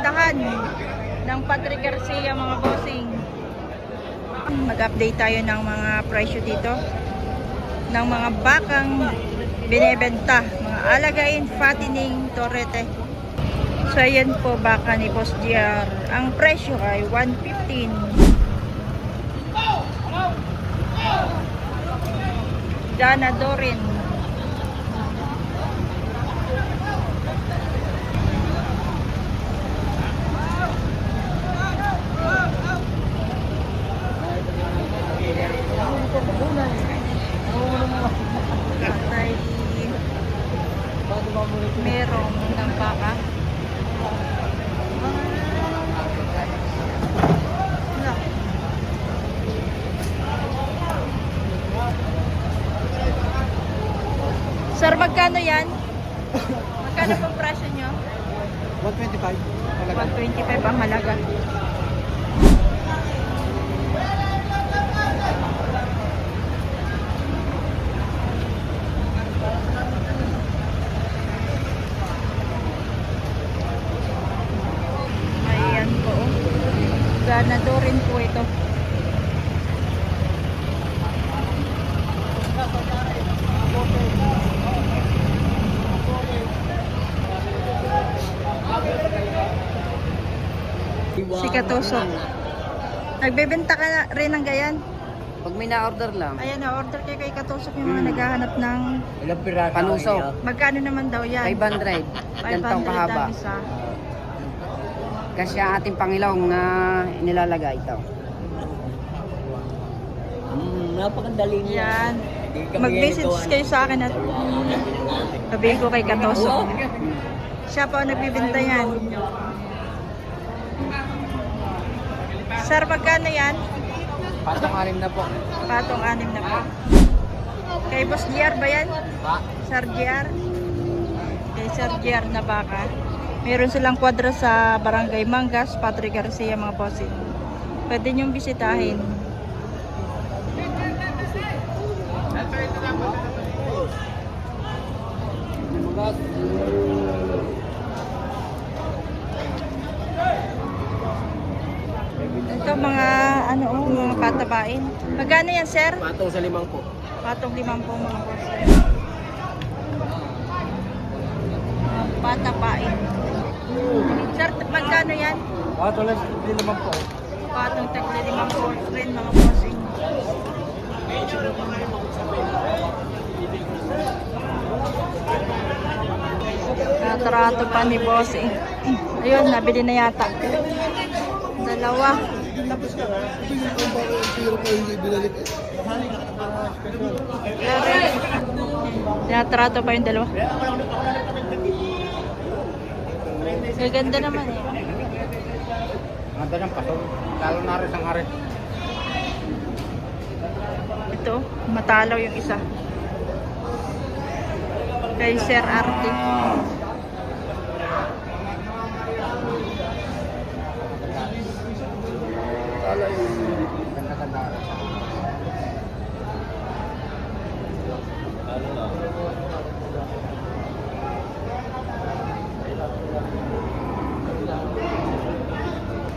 bintahan ng Patrick Garcia mga bossing. Mag-update tayo ng mga presyo dito ng mga bakang binebenta, mga alagain, fattening, torete. So ayan po baka ni Boss GR. Ang presyo ay 115. Dana Dorin. Patay merong ng baka. Sir, magkano yan? Magkano pong presyo nyo? 125. 125 ang halaga. Ayan po. Ganado rin po ito. Si Katoso. Nagbebenta ka na rin ng gayan? Pag may na-order lang, Ayan, na-order kayo kay Katoso yung mga naghahanap ng Ilang piraso? panusok, magkano naman daw yan? 500. Gantong 500 kahaba. ang isa. Kasi ang ating pangilawang na inilalagay ito. Napakandali niya. Yan. Mag-message kayo sa akin at sabihin ko kay Katoso. Siya po ang nagbibenta yan. Sir, magkano yan? Patong 6 na po. Patong 6 na po. Kay Boss GR ba yan? Sir GR? Kay Sir GR na baka. Meron silang kwadra sa Barangay Mangas, Patrick Garcia mga bossing. Pwede nyong bisitahin. Ito mga ano mga patabain. Magkano yan, sir? Patong sa 5 po. Patong 5 po mga bossing. Patabain. Sir, magkano yan? Patong lang sa 5 po. Patong tagli 5 po rin mga bossing. Natarato pa ni bossing. Ayun, nabili na yata. Dalawa. Natarato pa yung dalawa. Gaganda naman eh. Ganda ng paso. Lalo na rin ang arin. Ito, matalaw yung isa. Kay Sir Arte.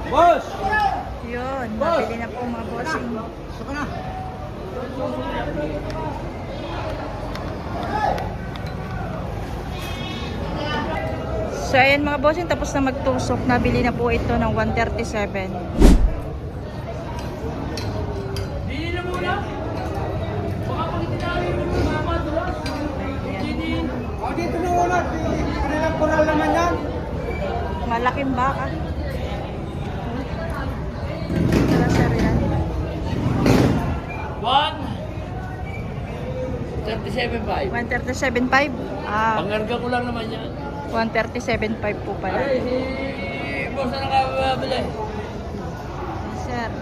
Boss! Yun, nabili na po mga bossing. Saka na. So ayan mga bossing, tapos na magtusok. Nabili na po ito ng 137. Dili na muna. Baka pagitin namin yung mga dulas. O dito na ulat. Kanilang kural naman yan. Malaking baka. Tara sir yan. 37.5. 137.5. Pangarga ko lang naman yan. 137.5 po pala. Ay, si boss na nakababili. Sir.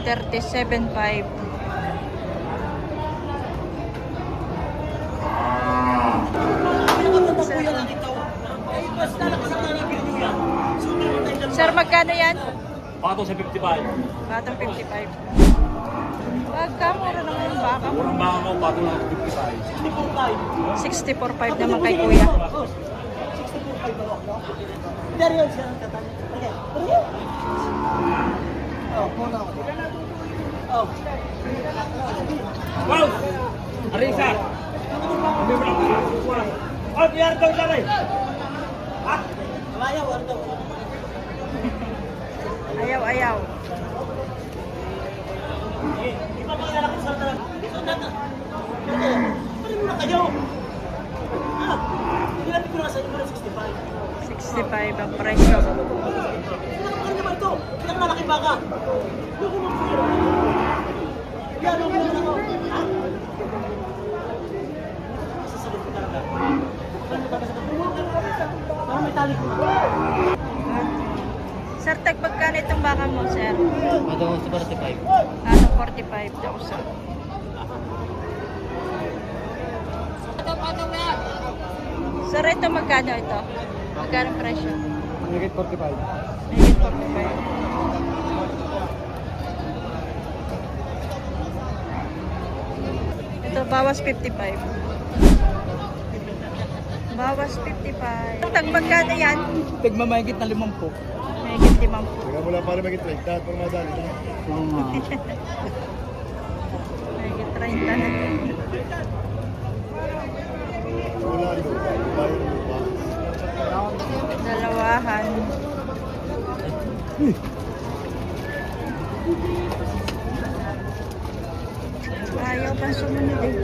137.5. Sir, magkano yan? Pato sa 55. Batang 55. Pagkamura naman yung baka mo. Murang baka ko, bago lang 64.5 naman kay kuya. Wow! Arisa! Oh, biar daw siya rin! Ha? Ayaw, ayaw. Ah, 65 ang presyo. ano naman ito? Ilang malaki baka? Yan, ang naman ako. Ha? Sasagot ko talaga. Parang may tali ko na. Sir, tag pagkano itong baka mo, sir? Ano, 45. Ano, 45,000. Sir, ito magkano ito? Magkano ang presyo? Nagit 45. Mayigit 45. Ito, bawas 55. Bawas 55. Tag magkano yan? Tigmamayigit na 50. Mayigit 50. Teka mula para magigit 30, para madali na. Mayigit 30 na. Wala ito, bayar mo ba? Dalawahan. Ayaw pang sumunod eh.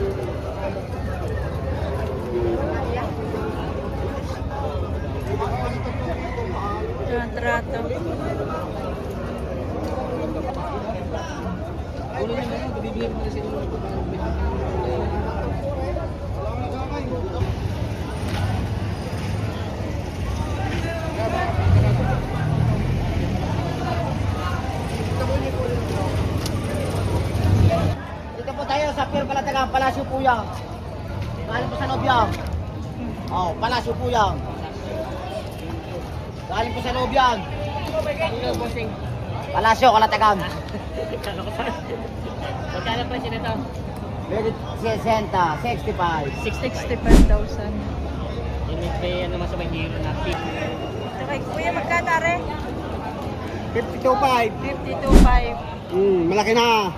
Trato. Dito po tayo sa Pier Calatagan, Palasyo Puyang. Galing po sa Nobyang. Oh, Palasyo Puyang. Galing po sa Nobyang. Palasyo Calatagan. Magkano pa siya nito? 60, 65. 65,000. Yung may ano naman sa may hero na pig. Ito kay kuya, magkano are? 52.5. 52,500. Malaki na.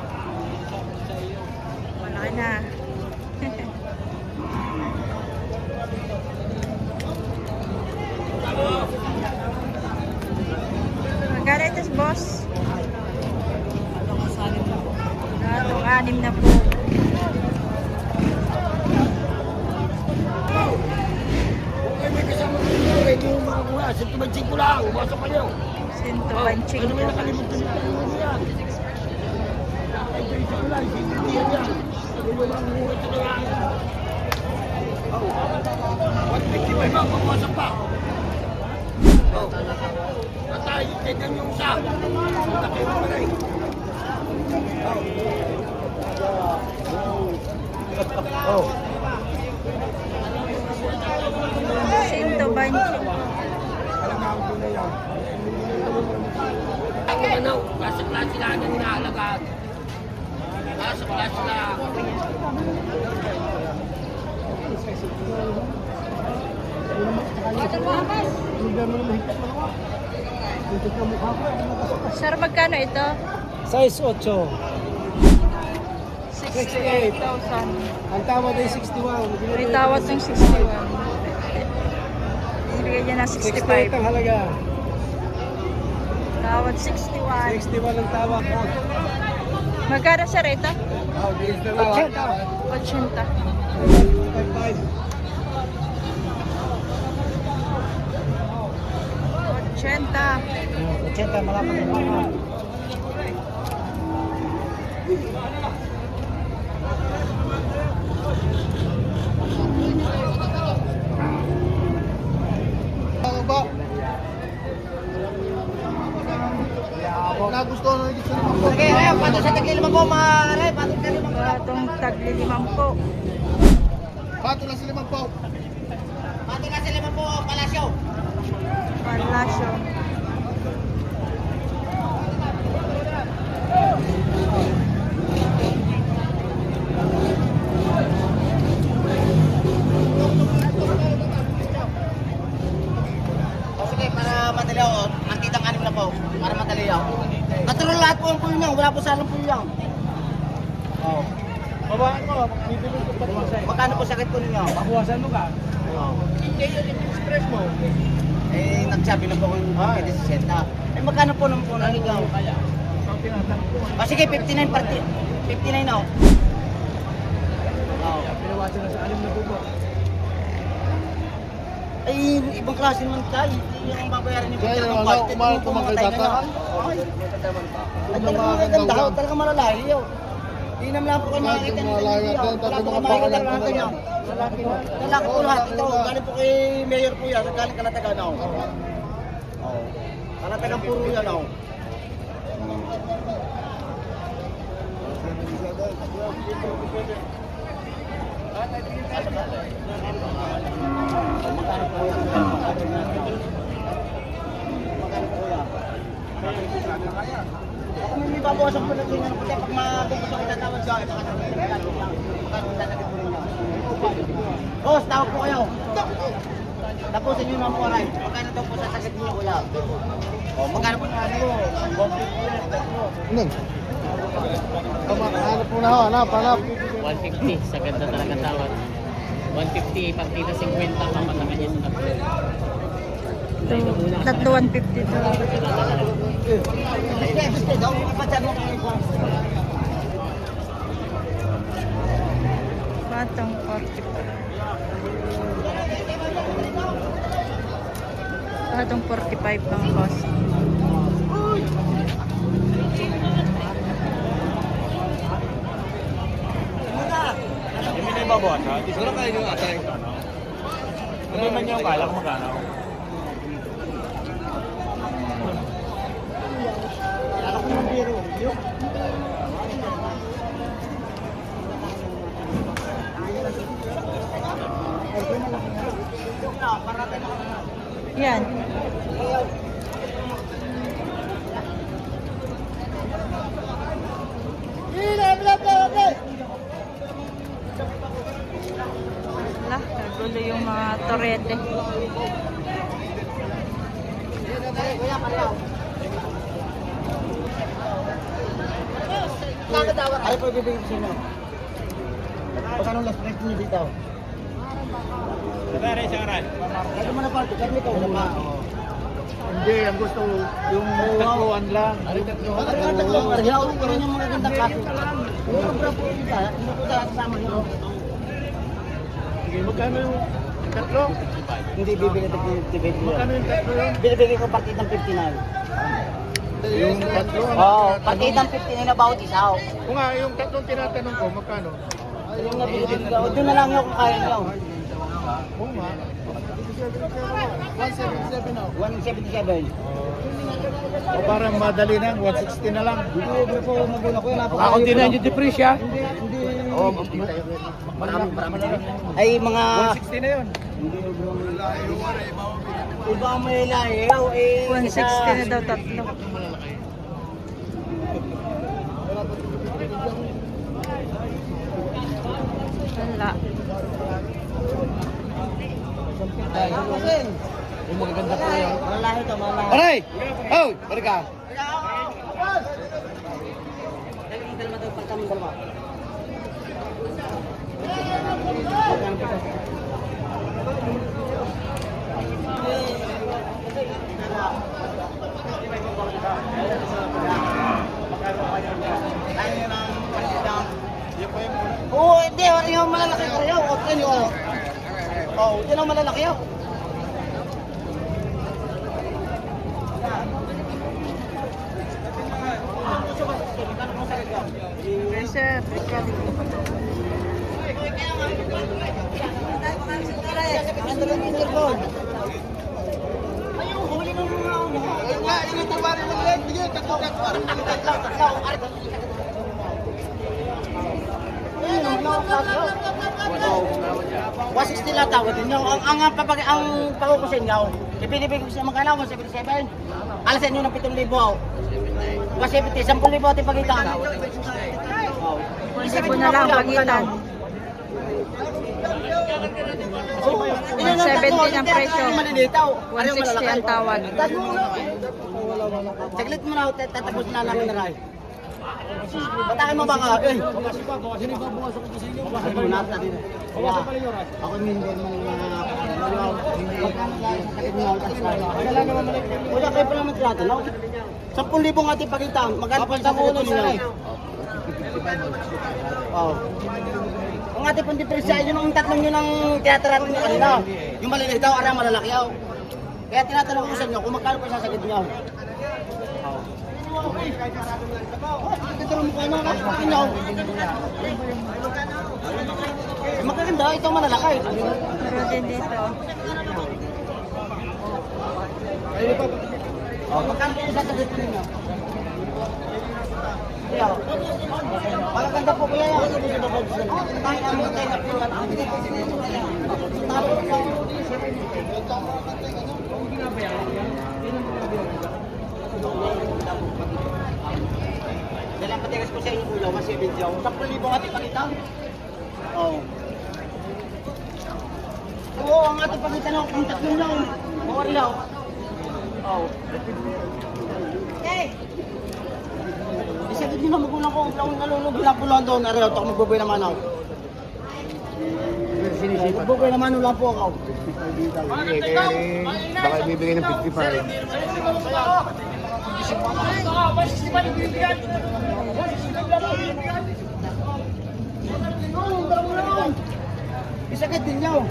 Malaki na. Magkano ito, boss? Itong 6 na po. Ay, may kasama ko dito. Pwede yung mga kuya. Sintumansing ko lang. Umasok kayo. Sintupanching Ano may po. nakalimutan nito yung yan? Ay, dito ko lang. Sintumansing yan. Ano yung mga mura ito na yan? Oh. 155 ba? Pagwasak pa. Oh. Patay. Tignan yung isa. Punta kayo naman ay. Oh. Sintupanching. Ang ano, nasa klase lang ang inaalagaan. Nasa klase lang. Sir, magkano ito? Size 8. 68,000. Ang tawad ay 61. May tawad ng 61. Ibigay niya na 65. halaga. Tawad 61. 61 ang tawad. Magkano sir ito? Oh, bilis na lang. 80. 80. 80, malapit na lang. Nagustuhan na gusto naman po. Sige, ayaw, pato sa tagli-5 po, maaari. Pato sa tagli-5 po. Batong tagli 5 po. Bato lang sila po. Pato ka sa 5 po, Palasyo. Palasyo. lahat po ang puyo niya. Wala po salang puyo yan. Oh. Babaan mo, bibili ko pa naman sa'yo. Magkano po sakit po ninyo? Bakuwasan mo ka. Hindi yun yung express mo. Eh, nagsabi na po kung pwede sa senta. Eh, magkano po naman po naligaw? O sige, 59 party. 59 na. Oh. Pinawasan na sa alim na bubo. Ay, ibang klase naman tayo. Hindi yung babayaran yung Kaya pagkakang wala, party. umahal ko magkagata. Ay, talagang magaganda ho. Talagang malalayo. Hindi naman lang po kayo makikita ng malayo ganyan. din, Wala po tapos kayo mga makikita bakalan ng po ganyan. Lalaki po lahat. Ito, galing po kay Mayor po yan. Galing Kalatagan ako. Kalatagan puro yan ako. Ako may babawasan po ng ganyan. Pati pag mabukas ako tatawag sa akin, baka sabihin lang. Magkano tatagin po ninyo? Boss, tawag po kayo. Tapusin nyo na po aray. Magkano daw po sasagad niyo kuya? O, magkano po na ano? Nung. Hanap mo na ho, hanap. 150, sa ganda talaga tawad. 150, pag tita 50, papatakan niya sa tatlo. Tatlo 150 to. Gusto daw, ipatsad mo kayo po. Batang 45. Batang 45 pang boss. Hindi na yung babawas ha? Siguro kayo yung atay. Hindi man yung kala kung magkano. Yan. Wala, nagulo yung mga torete. Ay po bibigyan ko sa inyo. Pagkano last price niyo dito? Pare sa aray. Kaya mo na party, kami ito. Hindi, ang gusto yung tatluan lang. Ano ang tatlo? Hinauli ko rin yung mga gandang kaso. Yung sobra po yung isa, hindi po sa kasama nyo. Sige, magkano yung tatlo? Hindi bibigyan ito yung debate nyo. Magkano yung tatlo yun? Binibigyan ko partid ng 59. Yung tatlo? Oo, partid ng 59 na bawat isa. oh. Kung nga, yung tatlong tinatanong ko, magkano? Yung nabibigyan ko, doon na lang yung kung kaya nyo. Oo nga. 177 now. 177. O parang madali na, 160 na lang. Hindi po magulo ko yun. Ako din na yung depress ya. Oo, marami. Ay mga... 160 na yun. Iba ang may lahiyaw eh. 160 na daw tatlo. Wala. Yung magaganda po yun. Malahi ito, malahi. Aray! Oh! Bari ka! Dalawa daw pagka mo dalawa. Oo, hindi. Wala yung malalaki ko rin. Okay nyo. Oo, yun ang malalaki yun. Yes, sir. Ang dalawang intercom. Ayun, huli ng mga ano. Ayun nga, yun yung tumari mo lang. Bigyan, tatlo. Tatlaw. Ari, ayun, ang mga kaso. 160 lang tawad ninyo. Ang pakukusin nyo, ibinibig ko siya magkano, 177. Alas sa inyo ng 7,000. 170, 10,000 ating pagitan. Isa po na lang pagitan. 170 ang presyo. 160 ang tawad. Saglit mo na, tatapos na namin na rin. Patakin mo ba ka? Eh! Bawasan mo na natin. Ako hindi mo wala kayo pa naman tinatanong. 10,000 ang ating pakita. Magkano pa sa ulo niya? Oo. Ang ating pang diferensya, yun ang tatlong yun ang tinatarating niyo kanina. Yung maliliit daw, arang malalaki daw. Kaya tinatanong ko sa inyo kung magkano pa sasagad niyo. Ito mo kayo mga kapatid niyo. Magkaganda, ito malalaki. Meron din dito. Magkano po sasagad po ninyo? Malaganda po kuya yan. Tayo ang mga tayo na po Dalang patigas ko sa inyo kuya, mas 70 ako. 10,000 ating pakita. Oo. Oo, ang ating pakita na kung 3 lang. Mawari lang. Oo. Hey! Isagid nyo na magulang ko, ang nalulog lang po lang doon. Ariyo, ito ako magbuboy naman ako. Magbuboy naman lang po ako. Baka ibibigay ng 55. Isagid din nyo.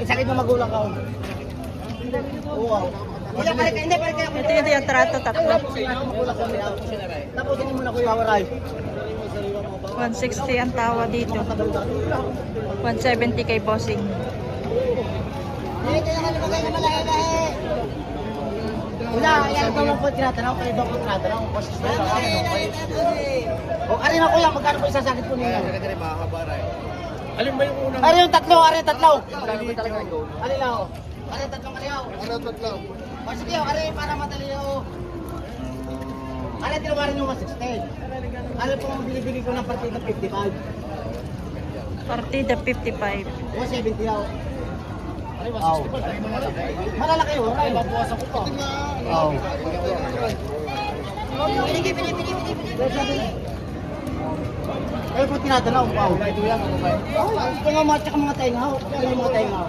Isagid na magulang ko. Oo. Hindi, pare kayo. Ito yung trato, tatlo. Tapos hindi mo na kuya Waray. 160 ang tawa dito. 170 kay bossing. Wala, yan ito lang po tinatanong. Kayo daw po tinatanong. O, ari na kuya, magkano po isasakit po ninyo? Alin ba yung unang? Ari yung tatlo, ari yung tatlo. Ari lang o. Ari yung tatlong ari o. O sige o, ari para madali o. Ari tinawarin yung 160. Ari po ang binibigay ko ng partida 55. Partida 55. 170 o. Malalaki o. Ay, mabuwasan ko pa. Oo. Ay po tinatanaw. Wow. Ito nga mga tainga. Ito nga mga tainga.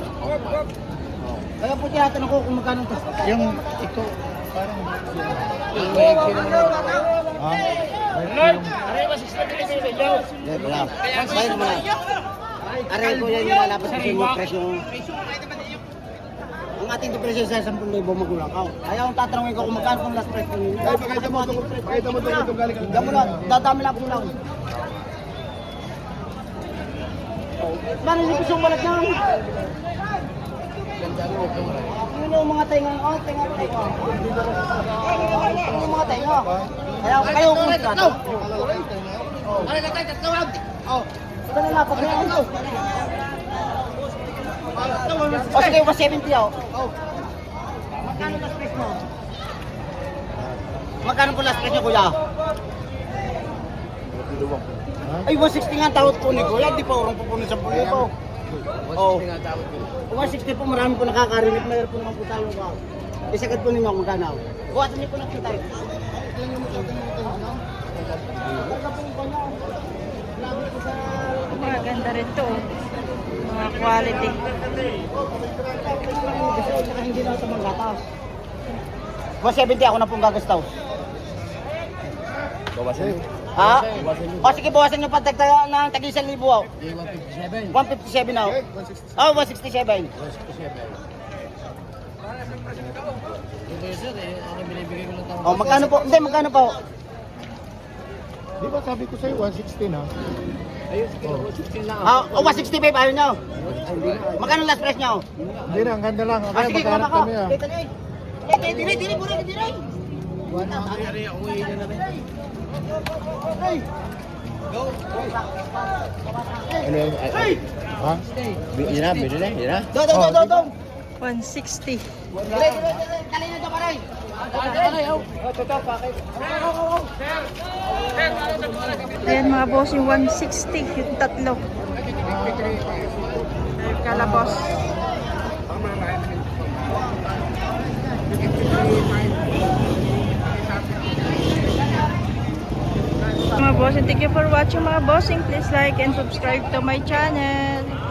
Kaya po tinatanong ko kung magkano ito. Yung ito, parang... Wala. Bayad mo na. Aray ko yan yung lalabas kasi yung presyo. Ang ating depresyon sa 10,000 magulang ka. Ayaw ang tatanungin ko kung magkano kung last price ko ninyo. Ay, pakita mo itong galing. Damo na, dadami lang po lang. Manilipis yung balat niya. Yun yung mga tainga. Oh, tainga. Yun yung mga tainga. Kaya kayo kung trato. Ano na tayo, tatawag. Ito na lapag na yan. O sige, 170 ako. Magkano last price mo? Magkano po last price niyo, kuya? Ay, 160 nga ang tawad po ni kuya. Di pa urong po sa puno po. 160 nga tawad po. 160 po, marami po nakakarinig. Mayroon po naman po tayo ka. Isagad po ninyo kung magkano. Buwasan niyo po na tayo. Maganda rin to. Mga quality. Hindi na ito magatas. 170 ako na pong gagastaw. Bawasan. Ha? O sige, bawasan nyo pagtagtaga ng tag 1,000 ako. 157 ako. Oh, 167. Oh, magkano po? Hindi, magkano po? Di ba sabi ko sa'yo, 160 na? Ah, oh, 165 ayaw nyo. Magkano last price nyo? Hindi na, ang ganda lang. Ah, Kaya sige, maghanap kuha kami ko. ah. Dili, puro, dili. Ano yan? Ha? Yun na, bili na, yun na. Do. 160. Dali na do, paray. Ayan mga boss, yung 160, yung tatlo. Ay, kalabos. mga bossing. Thank you for watching mga bossing. Please like and subscribe to my channel.